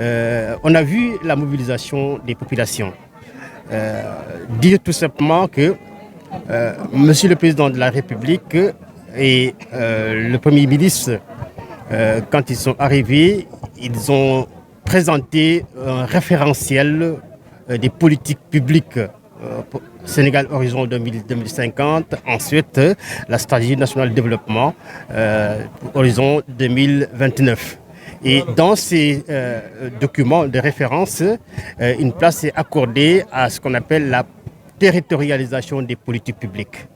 on a vu la mobilisation des populations. Dire tout simplement que Monsieur le Président de la République et le Premier ministre, quand ils sont arrivés, ils ont présenté un référentiel des politiques publiques Sénégal Horizon 2050, ensuite la stratégie nationale de développement Horizon 2029. Et dans ces documents de référence, une place est accordée à ce qu'on appelle la territorialisation des politiques publiques.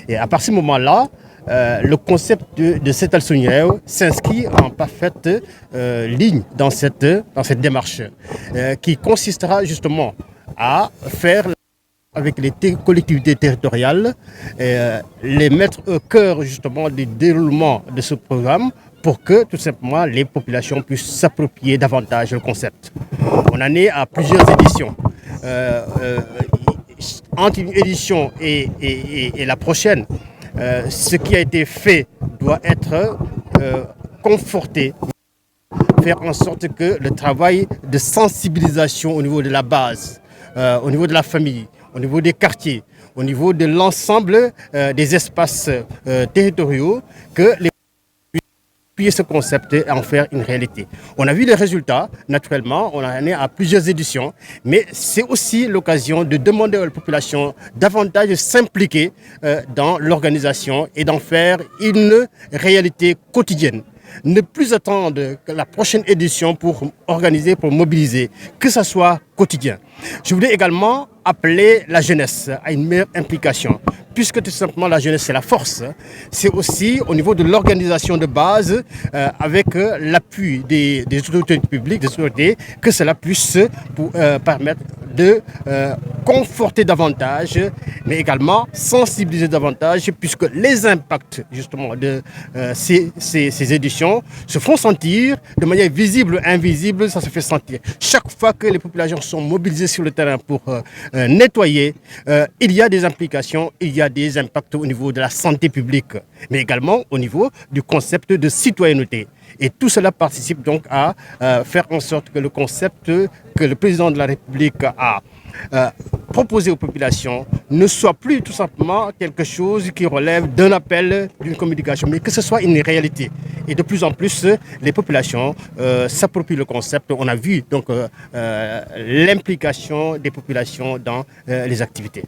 Et à partir de ce moment-là, le concept de cet Al-Souniaou s'inscrit en parfaite ligne dans cette démarche qui consistera justement à faire avec les collectivités territoriales, les mettre au cœur justement du déroulement de ce programme pour que tout simplement les populations puissent s'approprier davantage le concept. On en est à plusieurs éditions. Entre une édition et la prochaine, ce qui a été fait doit être conforté, faire en sorte que le travail de sensibilisation au niveau de la base, au niveau de la famille, au niveau des quartiers, au niveau de l'ensemble des espaces territoriaux, que les ce concept et en faire une réalité. On a vu les résultats, naturellement, on en est à plusieurs éditions, mais c'est aussi l'occasion de demander à la population davantage de s'impliquer dans l'organisation et d'en faire une réalité quotidienne. Ne plus attendre la prochaine édition pour organiser, pour mobiliser, que ce soit quotidien. Je voulais également appeler la jeunesse à une meilleure implication, puisque tout simplement la jeunesse c'est la force. C'est aussi au niveau de l'organisation de base, avec l'appui des autorités publiques, des autorités, que cela puisse permettre de conforter davantage, mais également sensibiliser davantage, puisque les impacts justement de ces éditions se font sentir de manière visible ou invisible, ça se fait sentir. Chaque fois que les populations sont mobilisées sur le terrain pour nettoyer, il y a des implications, il y a des impacts au niveau de la santé publique, mais également au niveau du concept de citoyenneté. Et tout cela participe donc à faire en sorte que le concept que le président de la République a proposé aux populations ne soit plus tout simplement quelque chose qui relève d'un appel, d'une communication, mais que ce soit une réalité. Et de plus en plus, les populations s'approprient le concept. On a vu donc l'implication des populations dans les activités.